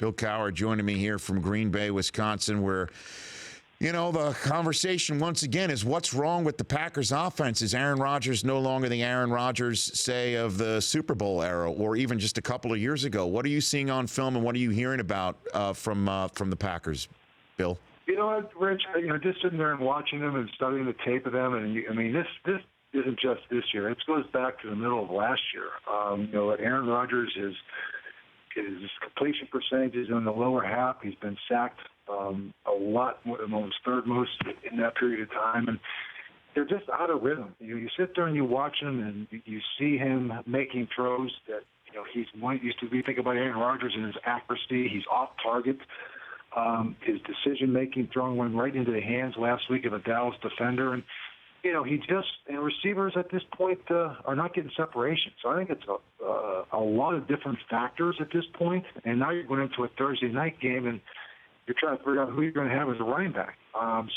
Bill Cowher joining me here from Green Bay, Wisconsin, where, the conversation once again is what's wrong with the Packers offense? Is Aaron Rodgers no longer the Aaron Rodgers, say, of the Super Bowl era or even just a couple of years ago? What are you seeing on film and what are you hearing about from the Packers, Bill? You know what, Rich, just sitting there and watching them and studying the tape of them, and this isn't just this year. It goes back to the middle of last year. Aaron Rodgers, his completion percentage is in the lower half. He's been sacked a lot, almost third most in that period of time, and they're just out of rhythm. You sit there and you watch him, and you see him making throws that he's one used to be. Think about Aaron Rodgers and his accuracy. He's off target. His decision-making throwing went right into the hands last week of a Dallas defender, and receivers at this point are not getting separation. So I think it's a lot of different factors at this point. And now you're going into a Thursday night game, and you're trying to figure out who you're going to have as a running back.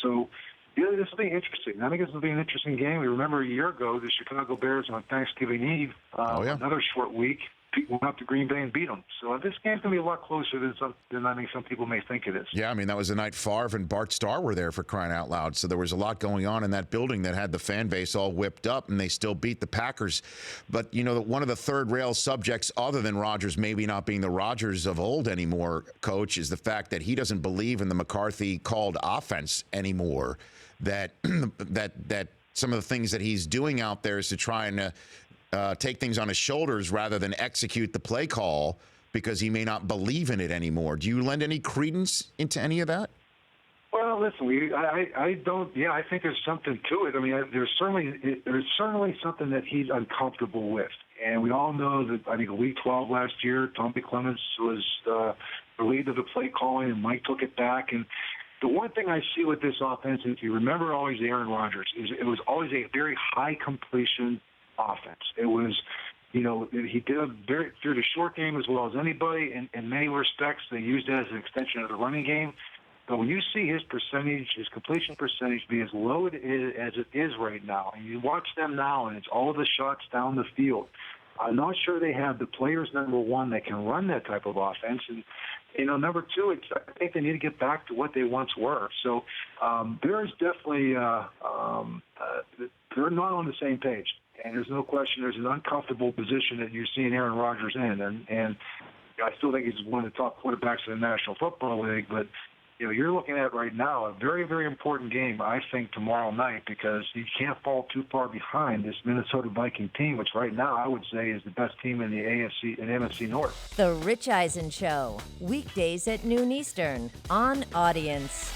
So really, this will be interesting. I think this will be an interesting game. We remember a year ago, the Chicago Bears on Thanksgiving Eve, another short week, went up to Green Bay and beat them. So this game's going to be a lot closer than I think some people may think it is. Yeah, that was the night Favre and Bart Starr were there, for crying out loud. So there was a lot going on in that building that had the fan base all whipped up, and they still beat the Packers. But, one of the third-rail subjects, other than Rodgers maybe not being the Rodgers of old anymore, Coach, is the fact that he doesn't believe in the McCarthy-called offense anymore, that some of the things that he's doing out there is to try and take things on his shoulders rather than execute the play call because he may not believe in it anymore. Do you lend any credence into any of that? Well, listen, I don't. Yeah, I think there's something to it. There's certainly something that he's uncomfortable with, and we all know that. I think Week 12 last year, Tommy Clements was relieved of the play calling, and Mike took it back. And the one thing I see with this offense, if you remember always Aaron Rodgers, is it was always a very high completion offense. It was, he did through the short game as well as anybody. In many respects, they used it as an extension of the running game. But when you see his completion percentage be as low as it is right now, and you watch them now, and it's all the shots down the field, I'm not sure they have the players, number one, that can run that type of offense. And, number two, I think they need to get back to what they once were. So there's definitely they're not on the same page. And there's no question there's an uncomfortable position that you're seeing Aaron Rodgers in. And I still think he's one of the top quarterbacks in the National Football League. But, you're looking at right now a very, very important game, I think, tomorrow night, because you can't fall too far behind this Minnesota Viking team, which right now I would say is the best team in the AFC and NFC North. The Rich Eisen Show, weekdays at noon Eastern on Audience.